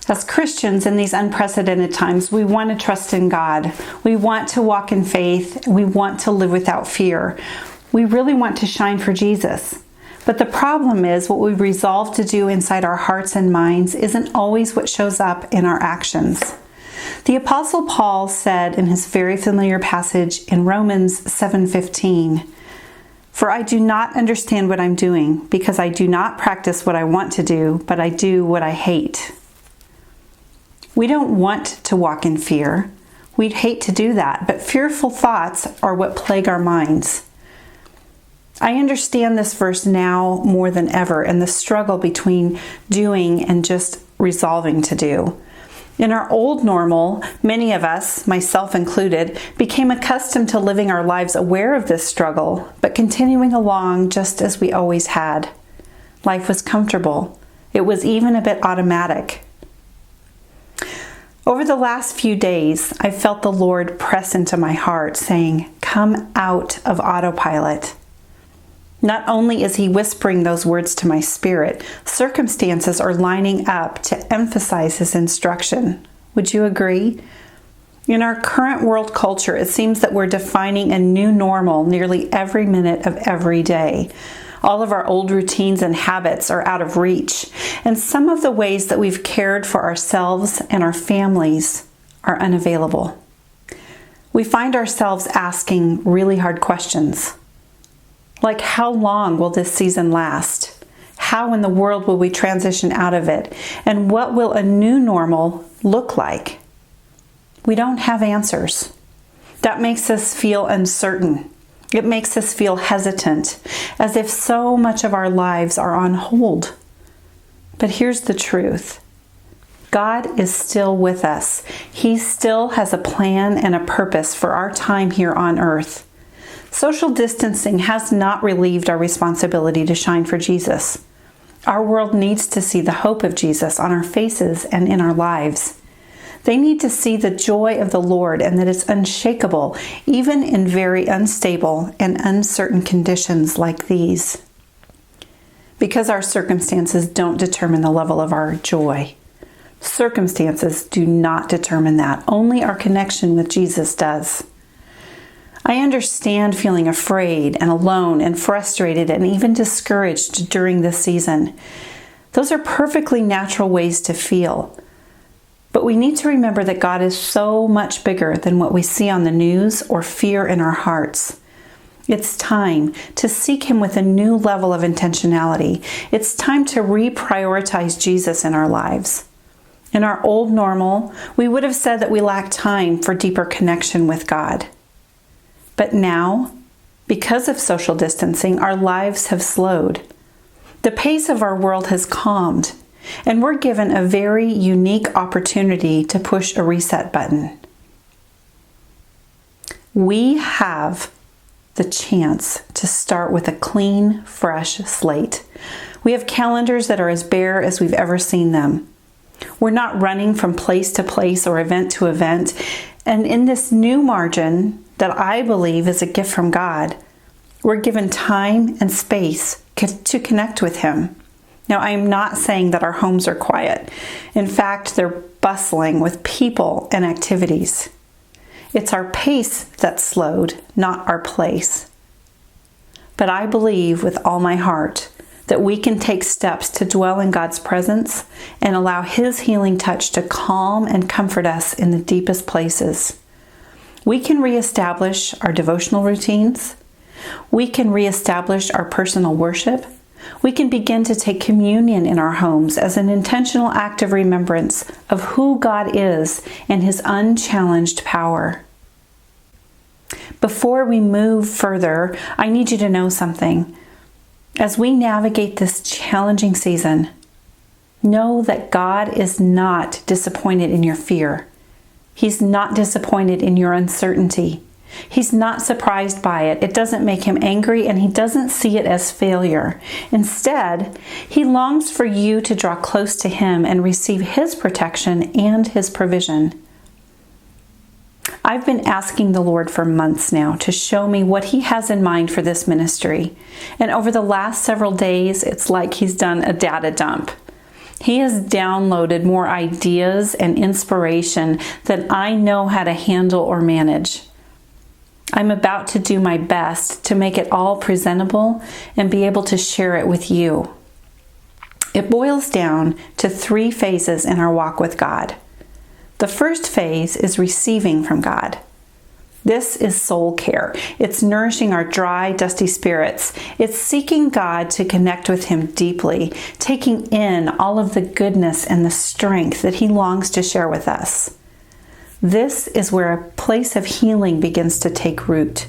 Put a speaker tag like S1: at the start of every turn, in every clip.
S1: As Christians in these unprecedented times, we want to trust in God. We want to walk in faith. We want to live without fear. We really want to shine for Jesus. But the problem is what we resolve to do inside our hearts and minds isn't always what shows up in our actions. The Apostle Paul said in his very familiar passage in Romans 7:15, "For I do not understand what I'm doing, because I do not practice what I want to do, but I do what I hate." We don't want to walk in fear. We'd hate to do that, but fearful thoughts are what plague our minds. I understand this verse now more than ever and the struggle between doing and just resolving to do. In our old normal, many of us, myself included, became accustomed to living our lives aware of this struggle, but continuing along just as we always had. Life was comfortable. It was even a bit automatic. Over the last few days, I felt the Lord press into my heart, saying, "Come out of autopilot." Not only is He whispering those words to my spirit, circumstances are lining up to emphasize His instruction. Would you agree? In our current world culture, it seems that we're defining a new normal nearly every minute of every day. All of our old routines and habits are out of reach, and some of the ways that we've cared for ourselves and our families are unavailable. We find ourselves asking really hard questions. Like, how long will this season last? How in the world will we transition out of it? And what will a new normal look like? We don't have answers. That makes us feel uncertain. It makes us feel hesitant, as if so much of our lives are on hold. But here's the truth. God is still with us. He still has a plan and a purpose for our time here on earth. Social distancing has not relieved our responsibility to shine for Jesus. Our world needs to see the hope of Jesus on our faces and in our lives. They need to see the joy of the Lord and that it's unshakable, even in very unstable and uncertain conditions like these. Because our circumstances don't determine the level of our joy. Circumstances do not determine that. Only our connection with Jesus does. I understand feeling afraid and alone and frustrated and even discouraged during this season. Those are perfectly natural ways to feel. But we need to remember that God is so much bigger than what we see on the news or fear in our hearts. It's time to seek Him with a new level of intentionality. It's time to reprioritize Jesus in our lives. In our old normal, we would have said that we lack time for deeper connection with God. But now, because of social distancing, our lives have slowed. The pace of our world has calmed, and we're given a very unique opportunity to push a reset button. We have the chance to start with a clean, fresh slate. We have calendars that are as bare as we've ever seen them. We're not running from place to place or event to event, and in this new margin that I believe is a gift from God, we're given time and space to connect with Him. Now, I am not saying that our homes are quiet. In fact, they're bustling with people and activities. It's our pace that's slowed, not our place. But I believe with all my heart that we can take steps to dwell in God's presence and allow His healing touch to calm and comfort us in the deepest places. We can reestablish our devotional routines. We can reestablish our personal worship. We can begin to take communion in our homes as an intentional act of remembrance of who God is and His unchallenged power. Before we move further, I need you to know something. As we navigate this challenging season, know that God is not disappointed in your fear. He's not disappointed in your uncertainty. He's not surprised by it. It doesn't make Him angry, and He doesn't see it as failure. Instead, He longs for you to draw close to Him and receive His protection and His provision. I've been asking the Lord for months now to show me what He has in mind for this ministry. And over the last several days, it's like He's done a data dump. He has downloaded more ideas and inspiration than I know how to handle or manage. I'm about to do my best to make it all presentable and be able to share it with you. It boils down to 3 phases in our walk with God. The first phase is receiving from God. This is soul care. It's nourishing our dry, dusty spirits. It's seeking God to connect with Him deeply, taking in all of the goodness and the strength that He longs to share with us. This is where a place of healing begins to take root.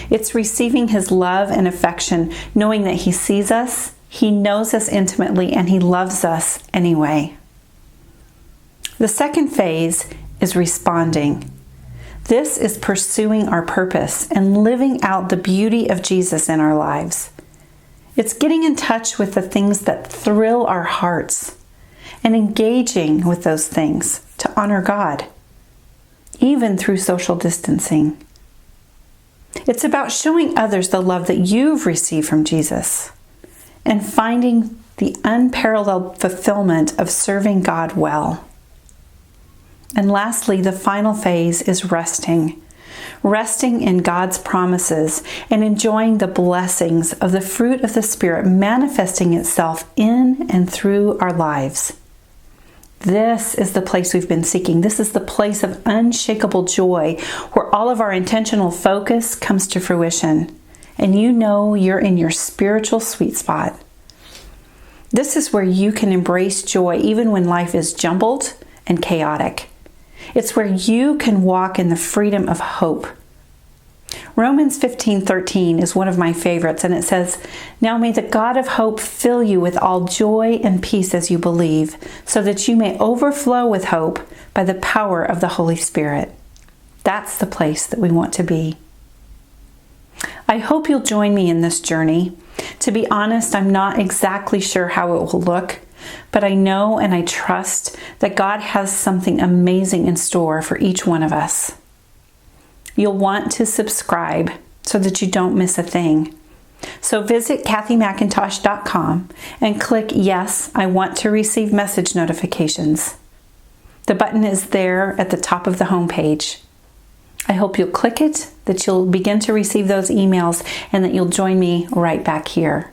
S1: It's receiving His love and affection, knowing that He sees us, He knows us intimately, and He loves us anyway. The second phase is responding. This is pursuing our purpose and living out the beauty of Jesus in our lives. It's getting in touch with the things that thrill our hearts and engaging with those things to honor God, even through social distancing. It's about showing others the love that you've received from Jesus and finding the unparalleled fulfillment of serving God well. And lastly, the final phase is resting. Resting in God's promises and enjoying the blessings of the fruit of the Spirit manifesting itself in and through our lives. This is the place we've been seeking. This is the place of unshakable joy where all of our intentional focus comes to fruition. And you know you're in your spiritual sweet spot. This is where you can embrace joy even when life is jumbled and chaotic. It's where you can walk in the freedom of hope. Romans 15:13 is one of my favorites, and it says, "Now may the God of hope fill you with all joy and peace as you believe, so that you may overflow with hope by the power of the Holy Spirit." That's the place that we want to be. I hope you'll join me in this journey. To be honest, I'm not exactly sure how it will look, but I know and I trust that God has something amazing in store for each one of us. You'll want to subscribe so that you don't miss a thing. So visit CathyMcIntosh.com and click Yes, I want to receive message notifications. The button is there at the top of the homepage. I hope you'll click it, that you'll begin to receive those emails, and that you'll join me right back here.